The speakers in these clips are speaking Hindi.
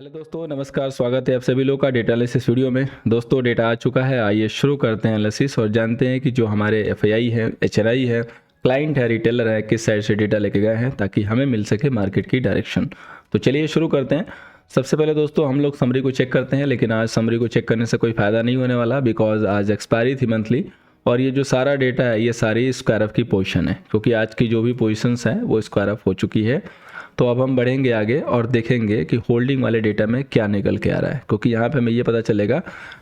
हेलो दोस्तों, नमस्कार। स्वागत है आप सभी लोग का डेटा एनालिसिस वीडियो में। दोस्तों, डेटा आ चुका है, आइए शुरू करते हैं एनालिसिस और जानते हैं कि जो हमारे एफआईआई है, एचएनआई है, क्लाइंट है, रिटेलर है, किस साइड से डेटा लेके गए हैं ताकि हमें मिल सके मार्केट की डायरेक्शन। तो चलिए शुरू करते हैं। सबसे पहले दोस्तों हम लोग समरी को चेक करते हैं, लेकिन आज समरी को चेक करने से कोई फ़ायदा नहीं होने वाला, बिकॉज आज एक्सपायरी थी मंथली और ये जो सारा डेटा है ये सारी स्क्वायर ऑफ की पोजीशन है, क्योंकि आज की जो भी पोजीशंस हैं वो स्क्वायर ऑफ हो चुकी है। तो अब हम बढ़ेंगे आगे और देखेंगे कि होल्डिंग वाले डेटा में क्या निकल के आ रहा है, क्योंकि यहाँ पे हमें ये पता चलेगा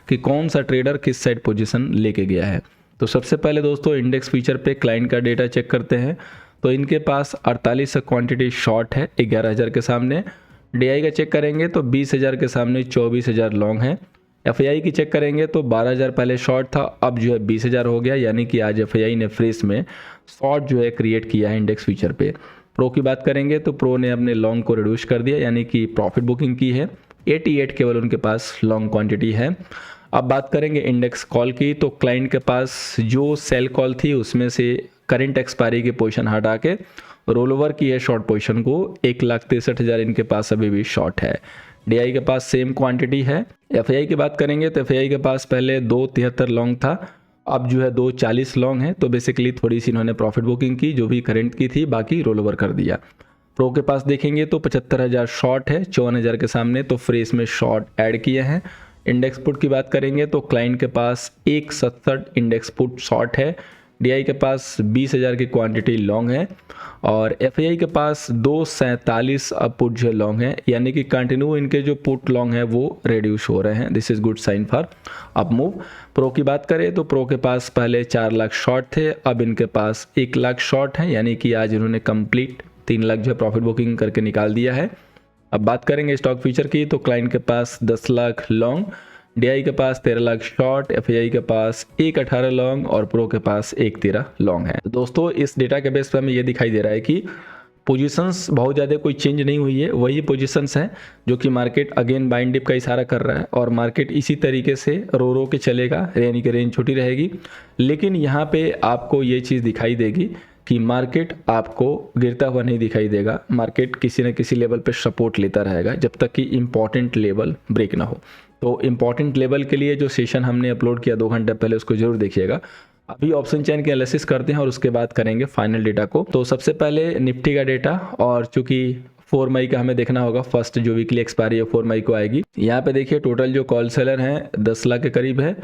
कि कौन सा ट्रेडर किस साइड पोजीशन लेके गया है। तो सबसे पहले दोस्तों इंडेक्स फीचर पे क्लाइंट का डेटा चेक करते हैं। तो इनके पास 48 क्वांटिटी शॉर्ट है 11,000 के सामने। डीआई का चेक करेंगे तो 20,000 के सामने 24,000 लॉन्ग है। एफआईआई की चेक करेंगे तो 12,000 पहले शॉर्ट था, अब जो है 20,000 हो गया, यानी कि आज एफआईआई ने फ्रेश में शॉर्ट जो है क्रिएट किया है इंडेक्स फीचर पे। प्रो की बात करेंगे तो प्रो ने अपने लॉन्ग को रिड्यूस कर दिया, यानी कि प्रॉफिट बुकिंग की है। 88 केवल उनके पास लॉन्ग क्वांटिटी है। अब बात करेंगे इंडेक्स कॉल की, तो क्लाइंट के पास जो सेल कॉल थी उसमें से करंट एक्सपायरी की पोजीशन हटा के रोल ओवर की है शॉर्ट पोजीशन को। 1,63,000 इनके पास अभी भी शॉर्ट है। डीआई के पास सेम क्वांटिटी है। एफआईआई की बात करेंगे तो एफआईआई के पास पहले 2,73 लॉन्ग था, अब जो है 2,40 लॉन्ग है। तो बेसिकली थोड़ी सी इन्होंने प्रॉफिट बुकिंग की, जो भी करंट की थी बाकी रोल ओवर कर दिया। प्रो के पास देखेंगे तो 75,000 शॉर्ट है 54,000 के सामने, तो फ्रेश में शॉर्ट ऐड किए हैं। इंडेक्स पुट की बात करेंगे तो क्लाइंट के पास 1,67 इंडेक्स पुट शॉर्ट है। डीआई के पास 20,000 की क्वांटिटी लॉन्ग है और एफआईआई के पास 2,47 अब पुट जो लॉन्ग है, यानी कि कंटिन्यू इनके जो पुट लॉन्ग है वो रिड्यूस हो रहे हैं। This is good sign for up move. Pro की बात करें तो प्रो के पास पहले 4 लाख शॉर्ट थे, अब इनके पास 1 लाख शॉर्ट है, यानी कि आज इन्होंने कंप्लीट 3 लाख जो प्रॉफिट बुकिंग करके निकाल दिया है। अब बात करेंगे स्टॉक फीचर की, तो क्लाइंट के पास 10 लाख लॉन्ग, डीआई के पास 13 लाख शॉर्ट, एफआईआई के पास 1,18 लॉन्ग और प्रो के पास 1,13 लॉन्ग है। तो दोस्तों इस डेटा के बेस पर हमें ये दिखाई दे रहा है कि पोजीशंस बहुत ज़्यादा कोई चेंज नहीं हुई है, वही पोजीशंस हैं जो कि मार्केट अगेन बाइंग डिप का इशारा कर रहा है और मार्केट इसी तरीके से रो के चलेगा, यानी कि रेंज छोटी रहेगी। लेकिन यहाँ पे आपको ये चीज़ दिखाई देगी कि मार्केट आपको गिरता हुआ नहीं दिखाई देगा, मार्केट किसी न किसी लेवल पे सपोर्ट लेता रहेगा जब तक कि इम्पॉर्टेंट लेवल ब्रेक ना हो। तो इम्पॉर्टेंट लेवल के लिए जो सेशन हमने अपलोड किया 2 घंटे पहले, उसको जरूर देखिएगा। अभी ऑप्शन चेन की एनालिसिस करते हैं और उसके बाद करेंगे फाइनल डेटा को। तो सबसे पहले निफ्टी का डेटा, और चूंकि 4 मई का हमें देखना होगा, फर्स्ट जो वीकली एक्सपायरी है 4 मई को आएगी। यहाँ पे देखिए टोटल जो कॉल सेलर हैं 10 लाख के करीब है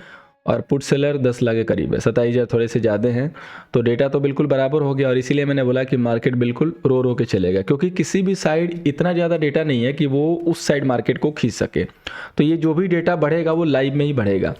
और पुट सेलर 10 लाख के करीब है, 27,000 थोड़े से ज़्यादा हैं। तो डेटा तो बिल्कुल बराबर हो गया और इसीलिए मैंने बोला कि मार्केट बिल्कुल रो के चलेगा, क्योंकि किसी भी साइड इतना ज़्यादा डेटा नहीं है कि वो उस साइड मार्केट को खींच सके। तो ये जो भी डेटा बढ़ेगा वो लाइव में ही बढ़ेगा।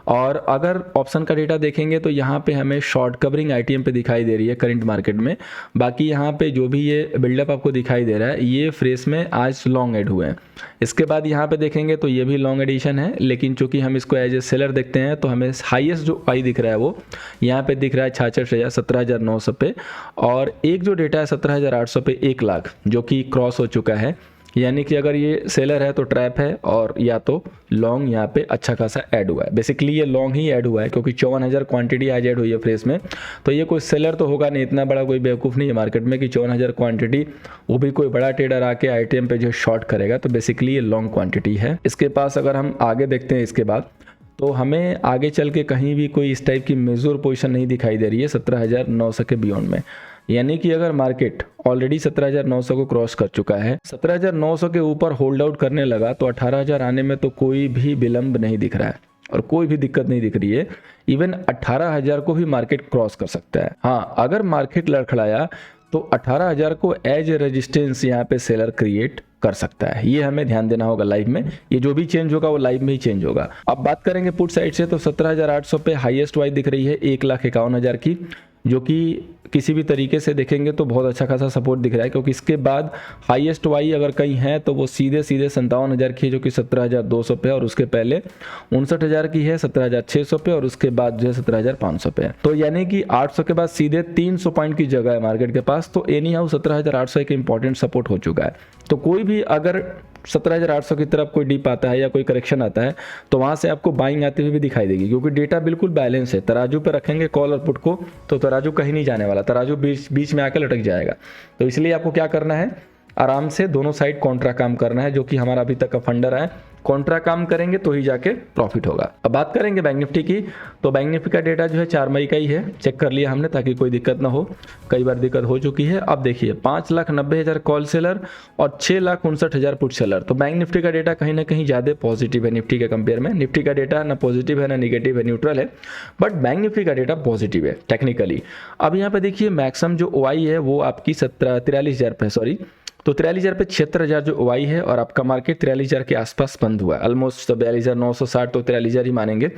और अगर ऑप्शन का डेटा देखेंगे तो यहाँ पे हमें शॉर्ट कवरिंग आईटीएम पे दिखाई दे रही है करंट मार्केट में। बाकी यहाँ पे जो भी ये बिल्डअप आपको दिखाई दे रहा है ये फ्रेश में आज लॉन्ग एड हुए हैं। इसके बाद यहाँ पे देखेंगे तो ये भी लॉन्ग एडिशन है, लेकिन चूंकि हम इसको एज ए सेलर देखते हैं तो हमें हाईएस्ट जो आई दिख रहा है वो यहाँ पे दिख रहा है 17,900 पे, और एक जो डेटा है 17,800 पे 1 लाख जो कि क्रॉस हो चुका है, यानी कि अगर ये सेलर है तो ट्रैप है और या तो लॉन्ग यहाँ पे अच्छा खासा ऐड हुआ है। बेसिकली ये लॉन्ग ही ऐड हुआ है क्योंकि 54,000 क्वांटिटी आज ऐड हुई है फ्रेश में। तो ये कोई सेलर तो होगा नहीं, इतना बड़ा कोई बेवकूफ़ नहीं है मार्केट में कि 54,000 क्वांटिटी वो भी कोई बड़ा ट्रेडर आके आईटीएम पे जो शॉर्ट करेगा। तो बेसिकली ये लॉन्ग क्वांटिटी है। इसके पास अगर हम आगे देखते हैं इसके बाद, तो हमें आगे चल के कहीं भी कोई इस टाइप की मेजर पोजीशन नहीं दिखाई दे रही है 17,900 के बियॉन्ड में। यानी कि अगर मार्केट ऑलरेडी 17,900 को क्रॉस कर चुका है, 17,900 के ऊपर होल्ड आउट करने लगा, तो 18,000 आने में तो कोई भी विलंब नहीं दिख रहा है और कोई भी दिक्कत नहीं दिख रही है। इवन 18,000 को भी मार्केट क्रॉस कर सकता है। हाँ, अगर मार्केट लड़खड़ाया तो 18,000 को एज ए रेजिस्टेंस यहाँ पे सेलर क्रिएट कर सकता है। ये हमें ध्यान देना होगा लाइव में, ये जो भी चेंज होगा वो लाइव में ही चेंज होगा। अब बात करेंगे पुट साइड से, तो 17,800 पे हाईएस्ट वाई दिख रही है 1,51,000 की, जो कि किसी भी तरीके से देखेंगे तो बहुत अच्छा खासा सपोर्ट दिख रहा है, क्योंकि इसके बाद हाईएस्ट वाई अगर कहीं है तो वो सीधे 57,000 की है जो कि 17,200 पे, और उसके पहले 59,000 की है 17,600 पे, और उसके बाद जो है 17,500 पे है। तो यानी कि 800 के बाद सीधे 300 पॉइंट की जगह है मार्केट के पास। तो एनी हाउ 17,800 एक इंपॉर्टेंट सपोर्ट हो चुका है। तो कोई भी अगर 17,800 की तरफ कोई डीप आता है या कोई करेक्शन आता है तो वहां से आपको बाइंग आती हुई भी दिखाई देगी, क्योंकि डेटा बिल्कुल बैलेंस है। तराजू पे रखेंगे कॉल और पुट को तो तराजू कहीं नहीं जाने वाला, तराजू बीच में आकर लटक जाएगा। तो इसलिए आपको क्या करना है, आराम से दोनों साइड कॉन्ट्रा काम करना है, जो कि हमारा अभी तक का फंडर है। कॉन्ट्रा काम करेंगे तो ही जाके प्रॉफिट होगा। अब बात करेंगे बैंक निफ्टी की, तो बैंक निफ्टी का डेटा जो है 4 मई का ही है, चेक कर लिया हमने ताकि कोई दिक्कत ना हो, कई बार दिक्कत हो चुकी है। अब देखिए 5,90,000 कॉल सेलर और 6,59,000 पुट सेलर। तो बैंक निफ्टी का डेटा कहीं ना कहीं ज़्यादा पॉजिटिव है निफ्टी के कंपेयर में। निफ्टी का डेटा ना पॉजिटिव है ना निगेटिव है, न्यूट्रल है, बट बैंक निफ्टी का डेटा पॉजिटिव है टेक्निकली। अब यहाँ पे देखिए मैक्सिमम जो ओआई है वो आपकी 43,000 पे, सॉरी, तो 43,000 पे 76,000 जो ओआई है, और आपका मार्केट 43,000 के आसपास बंद हुआ है, ऑलमोस्ट 42,960, तो 43,000 ही मानेंगे।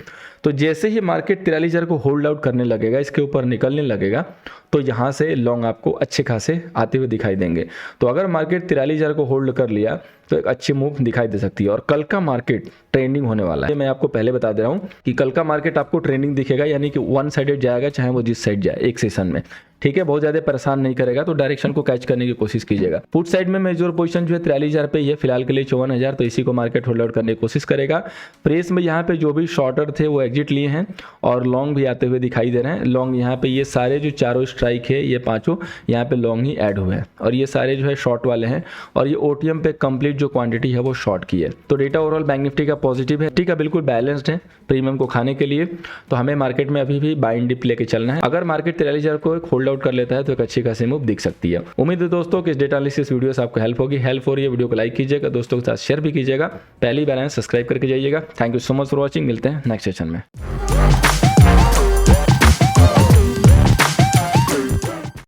तो जैसे ही मार्केट 43,000 को होल्ड आउट करने लगेगा, इसके ऊपर निकलने लगेगा, तो यहाँ से लॉन्ग आपको अच्छे खासे आते हुए दिखाई देंगे। तो अगर मार्केट 43,000 को होल्ड कर लिया तो एक अच्छी मूव दिखाई दे सकती है। और कल का मार्केट ट्रेंडिंग होने वाला है, मैं आपको पहले बता दे रहा हूँ कि कल का मार्केट आपको ट्रेंडिंग दिखेगा, यानी कि वन साइडेड जाएगा, चाहे वो जिस साइड जाए एक सेशन में, ठीक है। बहुत ज्यादा परेशान नहीं करेगा, तो डायरेक्शन को कैच करने की कोशिश कीजिएगा। पुट साइड में मेजर पोजीशन जो है 43,000 पे ये फिलहाल के लिए 54,000, तो इसी को मार्केट होल्ड आउट करने की कोशिश करेगा। प्रेस में यहाँ पे जो भी शॉर्टर थे वो एग्जिट लिए हैं, और लॉन्ग भी आते हुए दिखाई दे रहे हैं। लॉन्ग यहाँ पे ये सारे जो चारों स्ट्राइक है, ये पांचों यहाँ पे लॉन्ग ही ऐड हुए हैं, और ये सारे जो है शॉर्ट वाले हैं, और ये ओटीएम पे कंप्लीट जो क्वांटिटी है वो शॉर्ट की है। तो डेटा ओवरऑल बैंक निफ्टी का पॉजिटिव है, ठीक है, बिल्कुल बैलेंस्ड है प्रीमियम को खाने के लिए। तो हमें मार्केट में अभी भी बाइंग डिप लेके चलना है। अगर मार्केट 43,000 को होल्ड आउट कर लेता है तो एक अच्छी खासी मूव दिख सकती है। उम्मीद है दोस्तों कि इस डेटा एनालिसिस वीडियो से आपको हेल्प होगी। हेल्प हो रही है वीडियो को लाइक कीजिएगा, दोस्तों के साथ शेयर भी कीजिएगा, पहली बार आए सब्सक्राइब करके जाइएगा। Thank you so much for watching, मिलते हैं नेक्स्ट सेशन में।